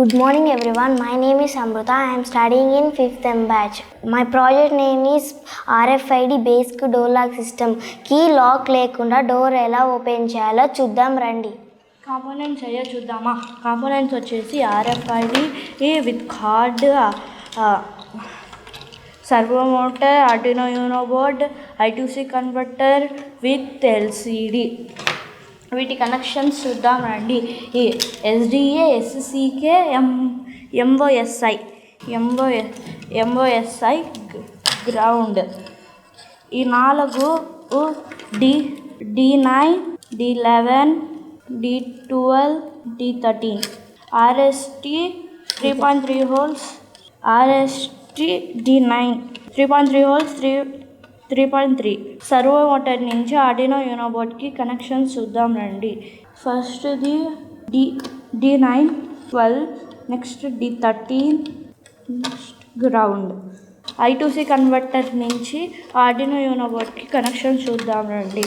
Good morning everyone. My name is Amruta. I am studying in 5th M batch. My project name is RFID based door lock system. Key lock లేకుండా door ఎలా open చేయాలో చూద్దాం రండి. Components అయ్యో చూద్దామా. Components వచ్చేసి RFID with card, servo motor, Arduino Uno board, I2C converter with LCD. వీటి connections చూద్దాం రండి. ఈ SDA, SCK, MOSI గ్రౌండ్. ఈ 4 D9, D11, D12, D13. RST 3.3 holes, RST D9 3.3 holes, 3.3. Servo motor నుంచి ఆర్డినో యూనో బోర్డ్కి కనెక్షన్స్ చూద్దాం రండి. ఫస్ట్ది D9, 12, next D13, next ground. I2C converter నుంచి ఆర్డినో యూనో బోర్డ్కి కనెక్షన్స్ చూద్దాం రండి.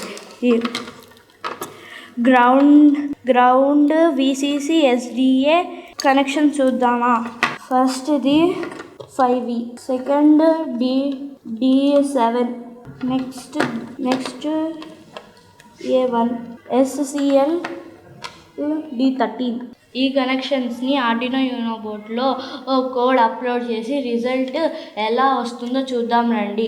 ఈ గ్రౌండ్ VCC SDA కనెక్షన్ చూద్దామా. ఫస్ట్ది 5V, second D7, next A1, SCL D13. ఈ కనెక్షన్స్ని ఆర్డినో యూనో బోర్డ్లో కోడ్ అప్లోడ్ చేసి రిజల్ట్ ఎలా వస్తుందో చూద్దాం రండి.